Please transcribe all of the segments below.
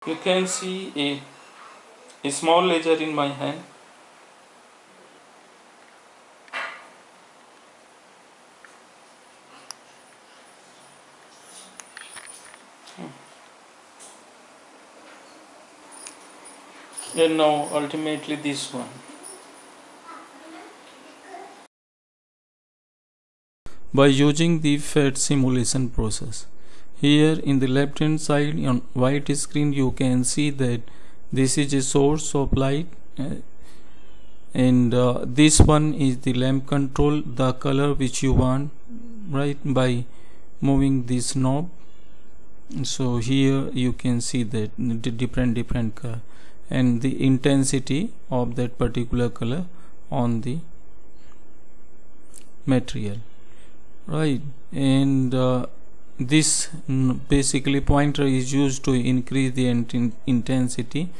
You can see a small laser in my hand. And now ultimately this one. By using the FET simulation process. Here in the left hand side on white screen you can see that this is a source of light and this one is the lamp control, the color which you want, right, by moving this knob. So here you can see that the different color and the intensity of that particular color on the material, right. And this basically pointer is used to increase the intensity.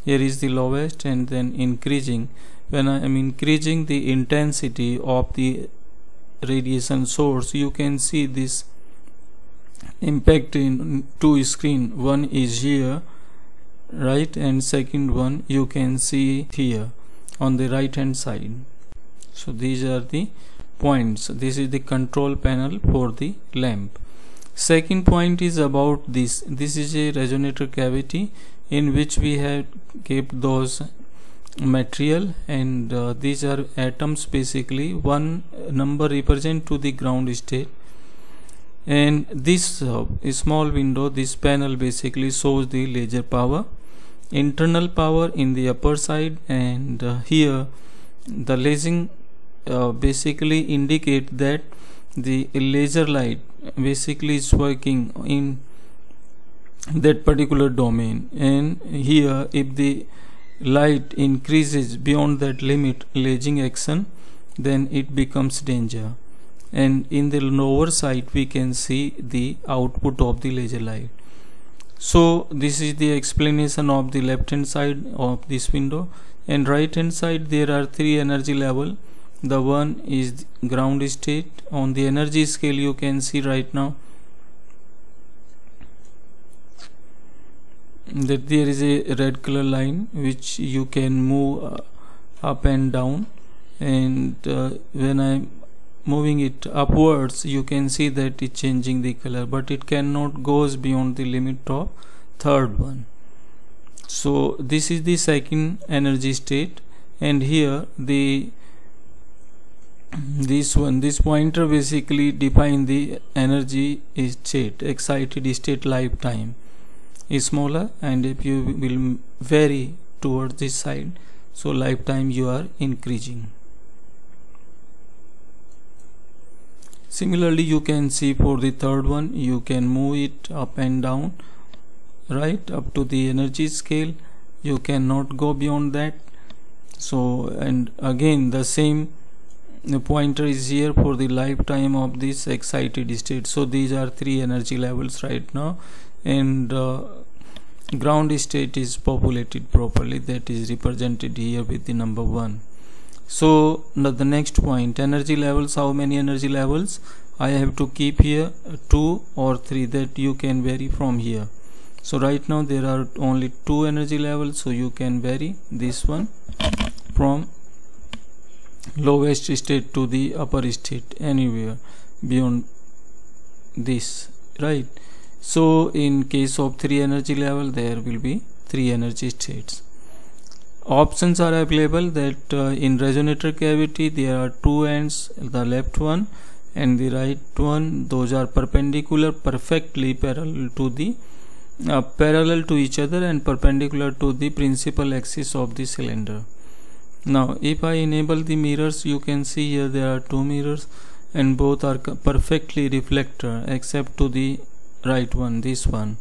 Here is the lowest and then increasing. When I am increasing the intensity of the radiation source, you can see this impact in two screen. One is here, right, and second one you can see here on the right hand side. So these are the points. This is the control panel for the lamp. Second point is about this is a resonator cavity in which we have kept those material, and these are atoms. Basically one number represent to the ground state, and this small window, this panel basically shows the laser power, internal power in the upper side, and here the lasing basically indicate that the laser light basically is working in that particular domain. And here if the light increases beyond that limit lasing action, then it becomes danger. And in the lower side we can see the output of the laser light. So this is the explanation of the left hand side of this window. And right hand side there are three energy level. The one is ground state. On the energy scale you can see right now that there is a red color line which you can move up and down, and when I'm moving it upwards you can see that it's changing the color, but it cannot goes beyond the limit of third one. So this is the second energy state, and here this pointer basically define the energy state, excited state lifetime is smaller, and if you will vary towards this side, so lifetime you are increasing. Similarly you can see for the third one you can move it up and down, right, up to the energy scale. You cannot go beyond that. So, and again the same pointer is here for the lifetime of this excited state. So these are three energy levels right now, and ground state is populated properly, that is represented here with the number 1. So now the next point, energy levels. How many energy levels I have to keep here? 2 or 3, that you can vary from here. So right now there are only 2 energy levels, so you can vary this one from lowest state to the upper state, anywhere beyond this, right. So in case of 3 energy level there will be 3 energy states. Options are available that in resonator cavity there are 2 ends, the left one and the right one. Those are perpendicular, perfectly parallel to each other and perpendicular to the principal axis of the cylinder. Now if I enable the mirrors, you can see here there are 2 mirrors and both are perfectly reflector except to the right one, this one,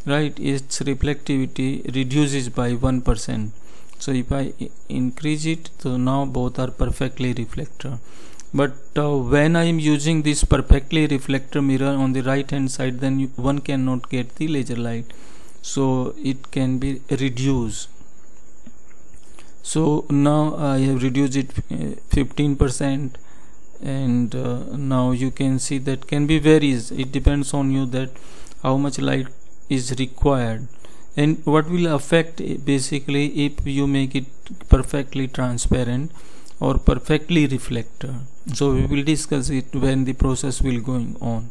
right, its reflectivity reduces by 1%. So if I increase it, so now both are perfectly reflector. But when I am using this perfectly reflector mirror on the right hand side, then one cannot get the laser light, so it can be reduced. So now I have reduced it 15%, and now you can see that can be varies. It depends on you that how much light is required. And what will affect basically if you make it perfectly transparent or perfectly reflector. So we will discuss it when the process will going on.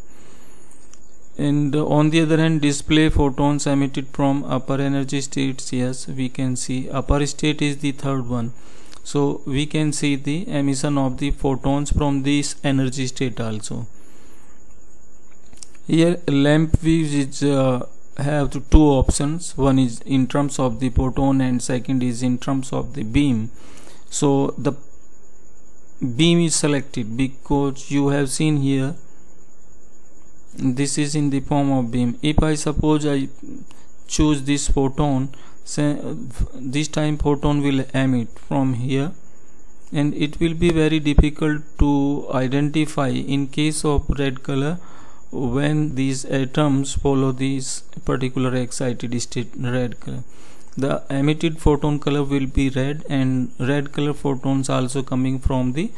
And on the other hand, display photons emitted from upper energy states. Yes, we can see upper state is the third one. So we can see the emission of the photons from this energy state also. Here lamp views is have two options. One is in terms of the photon and second is in terms of the beam. So the beam is selected because you have seen here this is in the form of beam. If I suppose I choose this photon, say this time photon will emit from here, and it will be very difficult to identify in case of red color when these atoms follow this particular excited state red color. The emitted photon color will be red, and red color photons also coming from the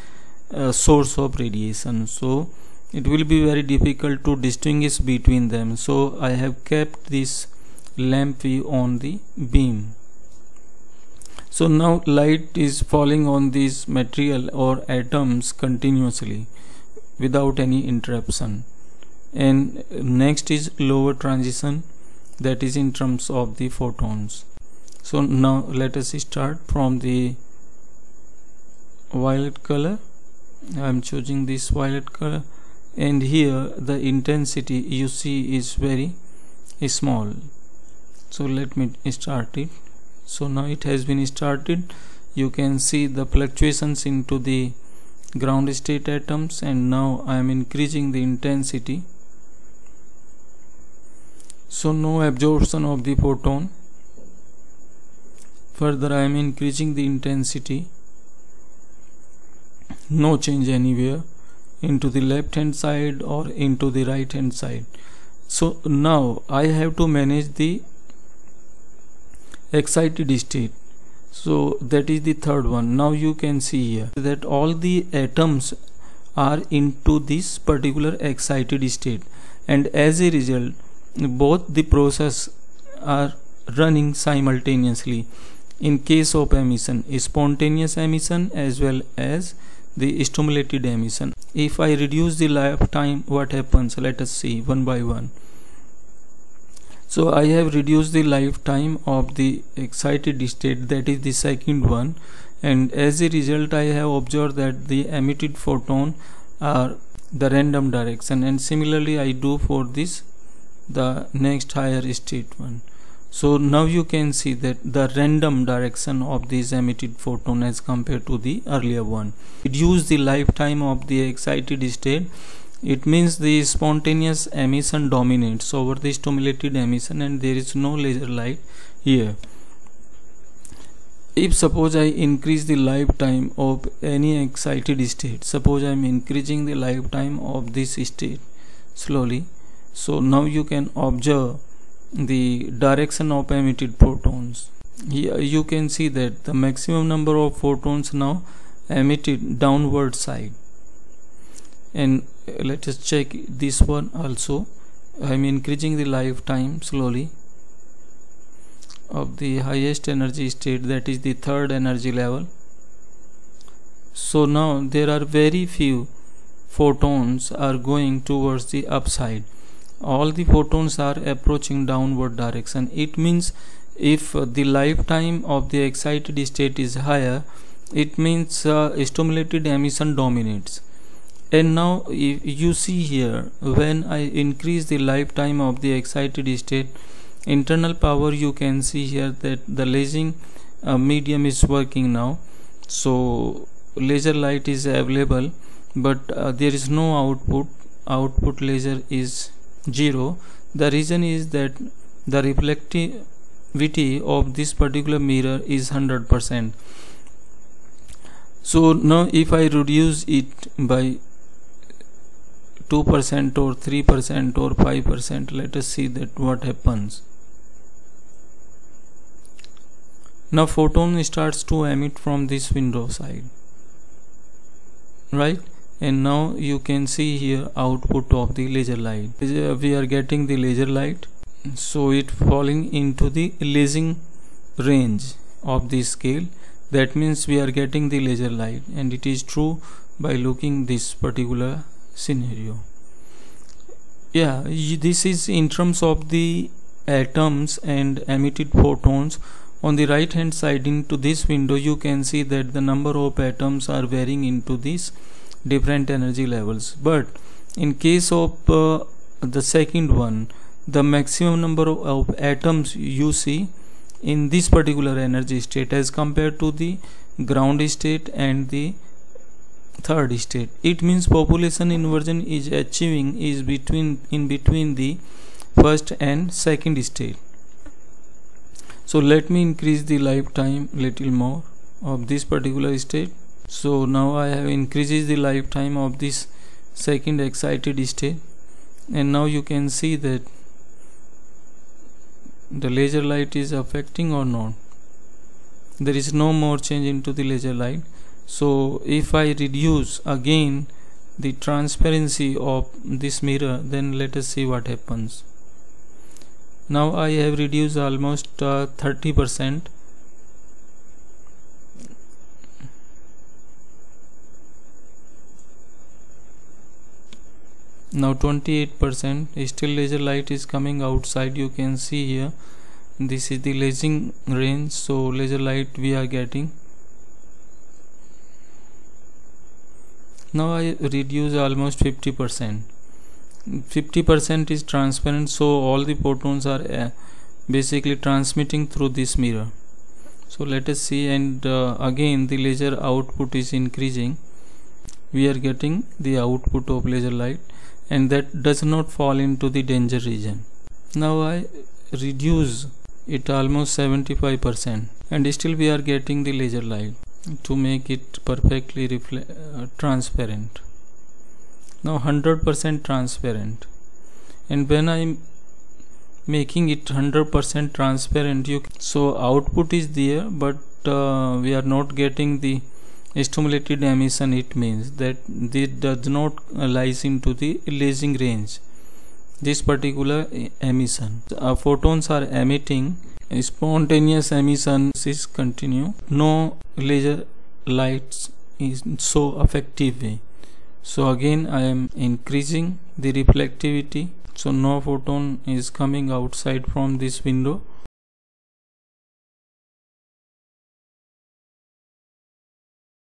source of radiation. So it will be very difficult to distinguish between them. So I have kept this lamp view on the beam. So now light is falling on this material or atoms continuously without any interruption. And next is lower transition, that is in terms of the photons. So now let us start from the violet color. I am choosing this violet color, and here the intensity you see is very small. So let me start it. So now it has been started. You can see the fluctuations into the ground state atoms, and now I am increasing the intensity. So no absorption of the photon. Further I am increasing the intensity. No change anywhere into the left hand side or into the right hand side. So now I have to manage the excited state. So that is the third one. Now you can see here that all the atoms are into this particular excited state, and as a result both the process are running simultaneously. In case of emission, spontaneous emission as well as the stimulated emission. If I reduce the lifetime, what happens? Let us see one by one. So I have reduced the lifetime of the excited state, that is the second one, and as a result I have observed that the emitted photon are the random direction, and similarly I do for this the next higher state one. So now you can see that the random direction of this emitted photon as compared to the earlier one. Reduce the lifetime of the excited state. It means the spontaneous emission dominates over the stimulated emission, and there is no laser light here. If suppose I increase the lifetime of any excited state, suppose I am increasing the lifetime of this state slowly, so now you can observe the direction of emitted photons. Here you can see that the maximum number of photons now emitted downward side. And let us check this one also. I am increasing the lifetime slowly of the highest energy state, that is the third energy level. So now there are very few photons are going towards the upside. All the photons are approaching downward direction. It means if the lifetime of the excited state is higher, it means stimulated emission dominates. And now if you see here, when I increase the lifetime of the excited state, internal power, you can see here that the lasing medium is working now. So laser light is available, but there is no output laser is 0. The reason is that the reflectivity of this particular mirror is 100%. So now if I reduce it by 2% or 3% or 5%, let us see that what happens. Now photon starts to emit from this window side, right? And now you can see here output of the laser light. We are getting the laser light. so it falling into the lasing range of the scale. That means we are getting the laser light, and it is true by looking this particular scenario. Yeah, this is in terms of the atoms and emitted photons. On the right hand side into this window you can see that the number of atoms are varying into these different energy levels, but in case of the second one, the maximum number of atoms you see in this particular energy state as compared to the ground state and the third state. It means population inversion is achieving is in between the first and second state. So let me increase the lifetime little more of this particular state. So now I have increases the lifetime of this second excited state, and now you can see that the laser light is affecting or not. There is no more change into the laser light. So if I reduce again the transparency of this mirror, then let us see what happens. Now I have reduced almost 30%. Now 28%. Still laser light is coming outside. You can see here this is the lasing range, so laser light we are getting. Now I reduce almost 50%. 50% is transparent, so all the photons are basically transmitting through this mirror. So let us see, and again the laser output is increasing. We are getting the output of laser light, and that does not fall into the danger region. Now I reduce it almost 75%, and still we are getting the laser light to make it perfectly transparent. Now 100% transparent, and when I'm making it 100% transparent, so output is there, but we are not getting the stimulated emission. It means that this does not lies into the lasing range, this particular emission. Photons are emitting, spontaneous emission is continue. No laser lights is so effective way. So again I am increasing the reflectivity, so no photon is coming outside from this window.